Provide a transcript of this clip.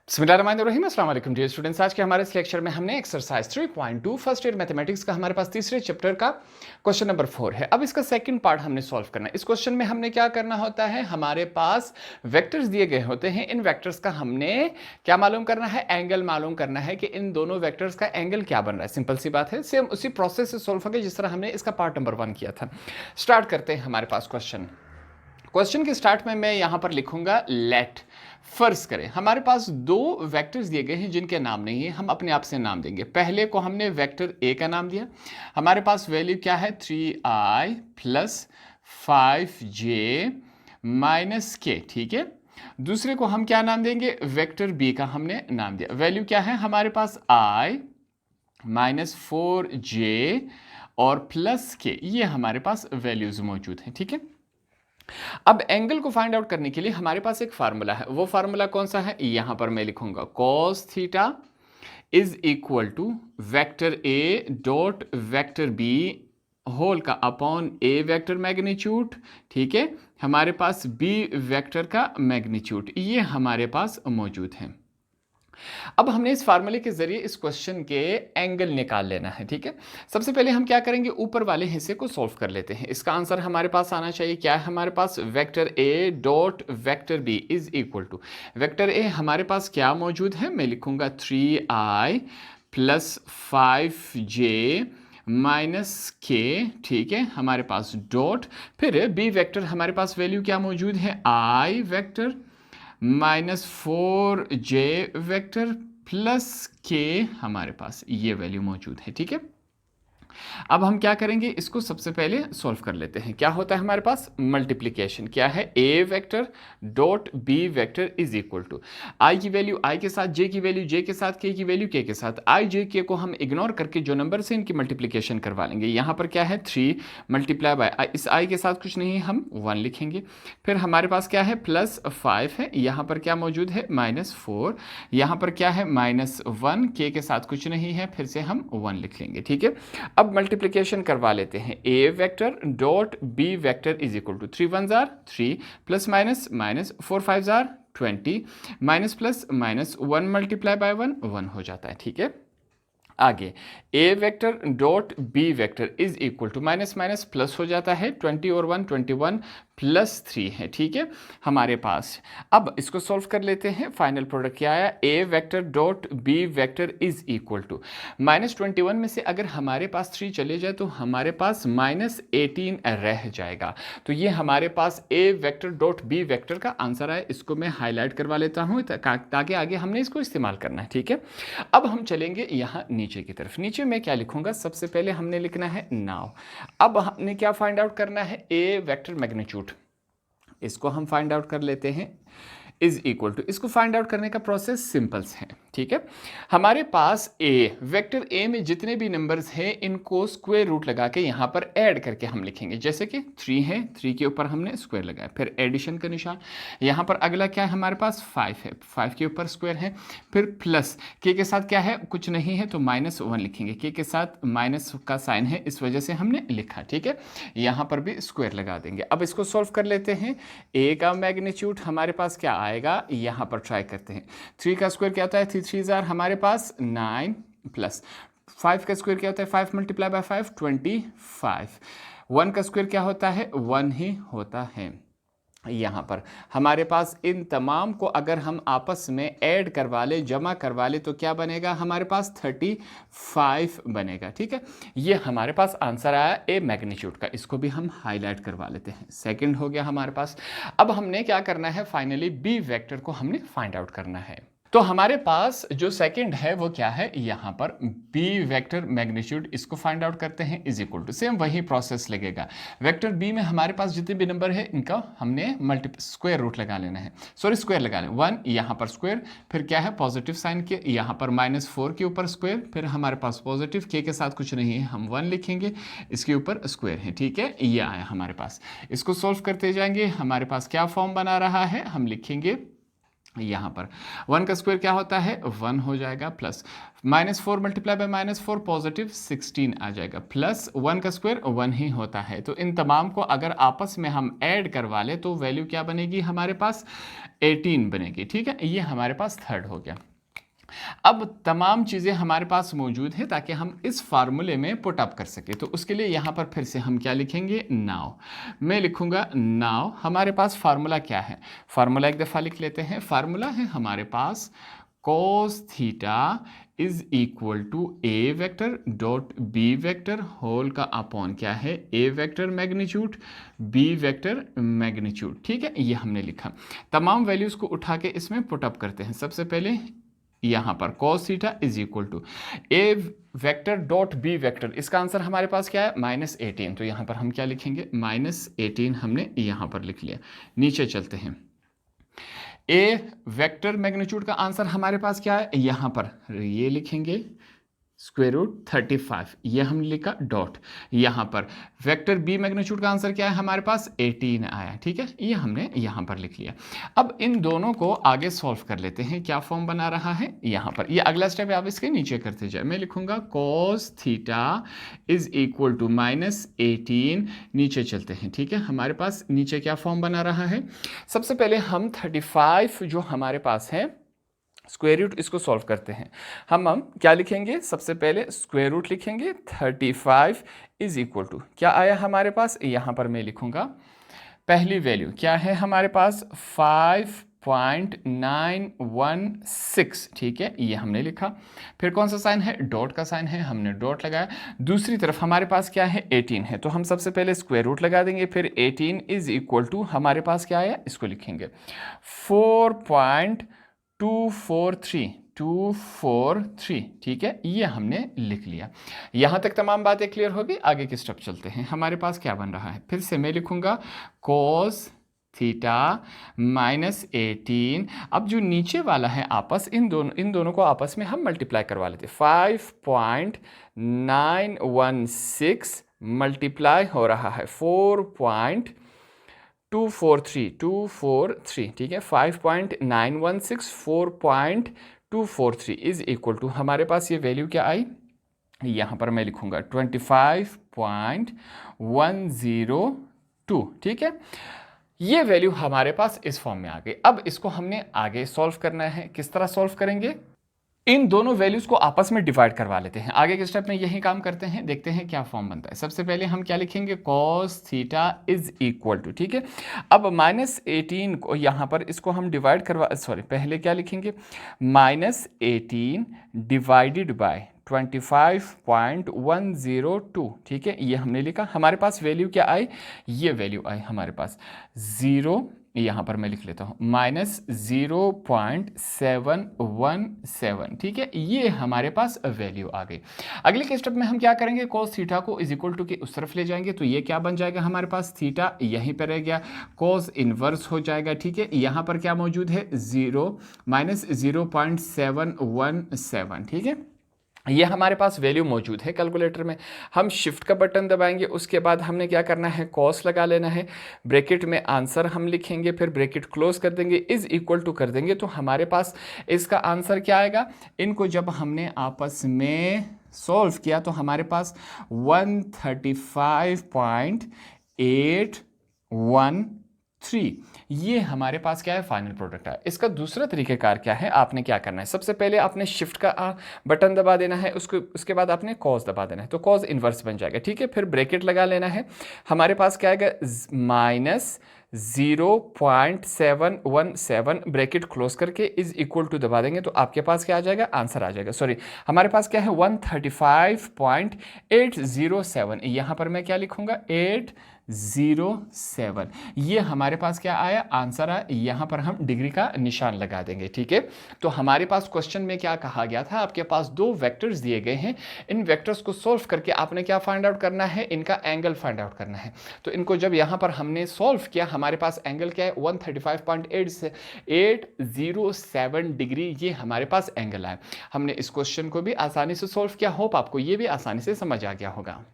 बिस्मिल्लाहिर्रहमानिर्रहीम। अस्सलाम वालेकुम डियर स्टूडेंट्स। आज के हमारे इस लेक्चर में हमने एक्सरसाइज 3.2 फर्स्ट ईयर मैथमेटिक्स का हमारे पास तीसरे चैप्टर का क्वेश्चन नंबर 4 है। अब इसका सेकंड पार्ट हमने सॉल्व करना है। इस क्वेश्चन में हमने क्या करना होता है, हमारे पास वेक्टर्स दिए गए होते हैं। इन वेक्टर्स का हमने क्या मालूम करना है, एंगल मालूम करना है कि इन दोनों वेक्टर्स का एंगल क्या बन रहा है। सिंपल सी बात है, सेम उसी प्रोसेस से सॉल्व होगा जिस तरह हमने इसका पार्ट नंबर 1 किया था। स्टार्ट करते हैं हमारे पास क्वेश्चन के स्टार्ट में मैं यहां पर लिखूंगा लेट। फर्ज करें हमारे पास दो वेक्टर्स दिए गए हैं जिनके नाम नहीं है, हम अपने आप से नाम देंगे। पहले को हमने वेक्टर ए का नाम दिया, हमारे पास वैल्यू क्या है 3i प्लस 5j माइनस के, ठीक है। दूसरे को हम क्या नाम देंगे, वेक्टर बी का हमने नाम दिया। वैल्यू क्या है हमारे पास i माइनस 4j और प्लस के, ये हमारे पास वैल्यूज मौजूद हैं, ठीक है। अब एंगल को फाइंड आउट करने के लिए हमारे पास एक फार्मूला है। वो फार्मूला कौन सा है, यहां पर मैं लिखूंगा cos theta is equal to vector A dot vector B whole का अपॉन ए वेक्टर मैग्नीट्यूड, ठीक है। हमारे पास बी वेक्टर का मैग्नीट्यूड ये हमारे पास मौजूद है। अब हमने इस फार्मूले के जरिए इस क्वेश्चन के एंगल निकाल लेना है, ठीक है। सबसे पहले हम क्या करेंगे, ऊपर वाले हिस्से को सॉल्व कर लेते हैं। इसका आंसर हमारे पास आना चाहिए, क्या है हमारे पास vector A dot vector B is equal to vector A हमारे पास क्या मौजूद है, मैं लिखूंगा 3i प्लस 5j माइनस के, ठीक है। हमारे पास डॉट, फिर बी वेक्टर हमारे पास वैल्यू क्या मौजूद है, i vector minus 4j vector plus के, हमारे पास ये वैल्यू मौजूद है, ठीक है। अब हम क्या करेंगे, इसको सबसे पहले सॉल्व कर लेते हैं। क्या होता है हमारे पास मल्टीप्लिकेशन, क्या है a vector dot b vector is equal to i की वैल्यू i के साथ, j की वैल्यू j के साथ, k की वैल्यू k के साथ। i j k को हम इग्नोर करके जो नंबर से इनकी मल्टीप्लिकेशन करवा लेंगे। यहाँ पर क्या है 3 मल्टीप्लाई बाय इस i के साथ कुछ नहीं है, हम 1 लिखेंगे। फिर हमारे पास क्या है प्लस 5 है, यहाँ पर क्या मौजूद है माइनस 4, यहाँ पर क्या है माइनस 1, k के साथ कुछ नहीं है, फिर से हम 1 लिख लेंगे, ठीक है। अब मल्टीप्लिकेशन करवा लेते हैं। a vector dot b vector is equal to 3 1 जार 3 प्लस माइनस माइनस 4 5 जार 20 minus plus minus 1 multiply by 1 1 हो जाता है, ठीक है। आगे a vector dot b vector is equal to minus minus plus हो जाता है, 20 और 1 21 प्लस 3 है, ठीक है हमारे पास। अब इसको सॉल्व कर लेते हैं। फाइनल प्रोडक्ट क्या आया, a vector dot b vector is equal to minus 21 में से अगर हमारे पास 3 चले जाए तो हमारे पास माइनस 18 रह जाएगा। तो ये हमारे पास a vector dot b vector का आंसर है। इसको मैं हाईलाइट करवा लेता हूँ ताकि आगे हमने इसको इस्तेमाल करना है, ठीक है। अब हम चलेंगे यहाँ नीचे की तरफ। नीचे मैं क्या लिखूंगा, सबसे पहले हमने लिखना है नाउ। अब हमने क्या फाइंड आउट करना है, a वेक्टर मैग्नीट्यूड, इसको हम फाइंड आउट कर लेते हैं इज इक्वल टू। इसको फाइंड आउट करने का प्रोसेस सिंपल्स है, ठीक है। हमारे पास a वेक्टर a में जितने भी नंबर्स हैं इनको स्क्वायर रूट लगा के यहाँ पर ऐड करके हम लिखेंगे। जैसे कि 3 है, 3 के ऊपर हमने स्क्वायर लगाया, फिर एडिशन का निशान। यहाँ पर अगला क्या है हमारे पास 5 है, 5 के ऊपर स्क्वायर है, फिर प्लस k के साथ क्या है कुछ नहीं है तो माइनस 1 लिखेंगे। k के साथ माइनस का साइन है, इस वजह से हमने लिखा, ठीक है। यहाँ पर भी स्क्वायर लगा देंगे। अब इसको सॉल्व कर लेते हैं। a का मैग्नीट्यूड हमारे पास क्या आएगा, यहाँ पर ट्राई करते हैं। 3 का स्क्वायर क्या होता है, 3 3 जार हमारे पास 9 प्लस 5 का स्क्वायर क्या होता है 5 मल्टीप्लाई बाय 5 25, 1 का स्क्वायर क्या होता है 1 ही होता है। यहाँ पर हमारे पास इन तमाम को अगर हम आपस में ऐड करवा ले, जमा करवा ले, तो क्या बनेगा हमारे पास 35 बनेगा, ठीक है। ये हमारे पास आंसर आया ए मैग्नीट्यूड का। इसको भी हम हाईलाइट करवा लेते हैं। सेकंड हो गया हमारे पास। अब हमने क्या करना है, फाइनली बी वेक्टर को हमने फाइंड आउट करना है। तो हमारे पास जो सेकंड है वो क्या है, यहाँ पर b वेक्टर मैग्नीट्यूड, इसको फाइंड आउट करते हैं इज इक्वल टू, सेम वही प्रोसेस लगेगा। वेक्टर b में हमारे पास जितने भी नंबर है इनका हमने स्क्वायर रूट लगा लेना है, सॉरी स्क्वायर लगा लें। 1 यहाँ पर स्क्वायर, फिर क्या है पॉजिटिव साइन के, यहाँ पर माइनस 4 के ऊपर स्क्वायर, फिर हमारे पास पॉजिटिव k के साथ कुछ नहीं है, हम 1 लिखेंगे, इसके ऊपर स्क्वायर है, ठीक है। ये आया हमारे पास। इसको सोल्व करते जाएंगे, हमारे पास क्या फॉर्म बना रहा है, हम लिखेंगे यहाँ पर 1 का स्क्वायर क्या होता है 1 हो जाएगा, प्लस -4 मल्टीप्लाई बाय -4 पॉजिटिव 16 आ जाएगा, प्लस 1 का स्क्वायर 1 ही होता है। तो इन तमाम को अगर आपस में हम ऐड करवा ले तो वैल्यू क्या बनेगी हमारे पास 18 बनेगी। ठीक है, ये हमारे पास थर्ड हो गया। अब तमाम चीज़ें हमारे पास मौजूद है ताकि हम इस फार्मूले में पुट अप कर सके। तो उसके लिए यहाँ पर फिर से हम क्या लिखेंगे नाउ, मैं लिखूँगा नाउ। हमारे पास फार्मूला क्या है, फार्मूला एक दफ़ा लिख लेते हैं। फार्मूला है हमारे पास cos theta is equal to A vector dot B vector whole का अपॉन क्या है A vector magnitude B vector magnitude. ठीक है, ये हमने लिखा। तमाम वैल्यूज़ को उठा के इसमें पुट अप करते हैं। सबसे पहले यहाँ पर cos theta is equal to A vector dot B vector, इसका आंसर हमारे पास क्या है -18। तो यहाँ पर हम क्या लिखेंगे -18 हमने यहाँ पर लिख लिया। नीचे चलते हैं, ए वेक्टर मैग्नीट्यूड का आंसर हमारे पास क्या है, यहाँ पर ये लिखेंगे स्क्वायर रूट 35, ये हमने लिखा डॉट। यहाँ पर वेक्टर बी मैग्नीट्यूड का आंसर क्या है हमारे पास 18 आया। ठीक है, ये हमने यहाँ पर लिख लिया। अब इन दोनों को आगे सॉल्व कर लेते हैं। क्या फॉर्म बना रहा है यहाँ पर, ये अगला स्टेप है, आप इसके नीचे करते जाए। मैं लिखूंगा cos theta is equal to -18। नीचे चलते हैं। ठीक है, हमारे पास नीचे क्या फॉर्म बना रहा है। सबसे पहले हम 35 जो हमारे पास है स्क्वायर रूट, इसको सॉल्व करते हैं। हम क्या लिखेंगे, सबसे पहले स्क्वायर रूट लिखेंगे 35 इज इक्वल टू क्या आया हमारे पास, यहाँ पर मैं लिखूंगा पहली वैल्यू क्या है हमारे पास 5.916। ठीक है, ये हमने लिखा। फिर कौन सा साइन है, डॉट का साइन है, हमने डॉट लगाया। दूसरी तरफ हमारे पास क्या है 18 है, तो हम सबसे पहले स्क्वायर रूट लगा देंगे। फिर 18 इज इक्वल टू हमारे पास क्या आया, इसको लिखेंगे 4.243। ठीक है, ये हमने लिख लिया। यहाँ तक तमाम बातें क्लियर होगी। आगे की स्टेप चलते हैं। हमारे पास क्या बन रहा है, फिर से मैं लिखूंगा cos थीटा -18। अब जो नीचे वाला है आपस, इन दोनों को आपस में हम मल्टीप्लाई करवा लेते। 5.916 मल्टीप्लाई हो रहा है 4.243। ठीक है, 5.916 4.243 इज इक्वल टू हमारे पास ये वैल्यू क्या आई, यहाँ पर मैं लिखूंगा 25.102। ठीक है, ये वैल्यू हमारे पास इस फॉर्म में आ गई। अब इसको हमने आगे सॉल्व करना है। किस तरह सॉल्व करेंगे, इन दोनों वैल्यूज को आपस में डिवाइड करवा लेते हैं। आगे के स्टेप में यही काम करते हैं, देखते हैं क्या फॉर्म बनता है। सबसे पहले हम क्या लिखेंगे, cos theta is equal to, ठीक है, अब -18 को यहाँ पर इसको हम डिवाइड पहले क्या लिखेंगे, -18 डिवाइडेड बाय 25.102। ठीक है, ये हमने लिखा। हमारे पास वैल्यू क्या आई, ये वैल्यू आई हमारे पास 0, यहाँ पर मैं लिख लेता हूँ -0.717। ठीक है, ये हमारे पास वैल्यू आ गई। अगले के स्टेप में हम क्या करेंगे, cos थीटा को इज इक्वल टू के उस तरफ ले जाएंगे। तो ये क्या बन जाएगा हमारे पास, थीटा यहीं पर रह गया, cos इनवर्स हो जाएगा। ठीक है, यहाँ पर क्या मौजूद है, 0 ठीक है, ये हमारे पास वैल्यू मौजूद है कैलकुलेटर में। हम शिफ्ट का बटन दबाएंगे, उसके बाद हमने क्या करना है, cos लगा लेना है, ब्रैकेट में आंसर हम लिखेंगे, फिर ब्रैकेट क्लोज कर देंगे, इज इक्वल टू कर देंगे। तो हमारे पास इसका आंसर क्या आएगा, इनको जब हमने आपस में सॉल्व किया तो हमारे पास 135.813, ये हमारे पास क्या है, फाइनल प्रोडक्ट है। इसका दूसरा तरीक़ेकार क्या है, आपने क्या करना है, सबसे पहले आपने शिफ्ट का बटन दबा देना है, उसके बाद आपने cos दबा देना है, तो cos इन्वर्स बन जाएगा। ठीक है, फिर ब्रैकेट लगा लेना है, हमारे पास क्या आएगा, -0.717, ब्रैकेट क्लोज करके इज इक्वल टू दबा देंगे तो आपके पास क्या आ जाएगा, आंसर आ जाएगा। सॉरी, हमारे पास क्या है 135.807, यहाँ पर मैं क्या लिखूंगा 807, ये हमारे पास क्या आया, आंसर आया। यहाँ पर हम डिग्री का निशान लगा देंगे। ठीक है, तो हमारे पास क्वेश्चन में क्या कहा गया था, आपके पास दो वेक्टर्स दिए गए हैं, इन वेक्टर्स को सॉल्व करके आपने क्या फाइंड आउट करना है, इनका एंगल फाइंड आउट करना है। तो इनको जब यहाँ पर हमने सॉल्व किया, हमारे पास एंगल क्या है 135.807 डिग्री, ये हमारे पास एंगल आया। हमने इस क्वेश्चन को भी आसानी से सॉल्व किया। होप आपको ये भी आसानी से समझ आ गया होगा।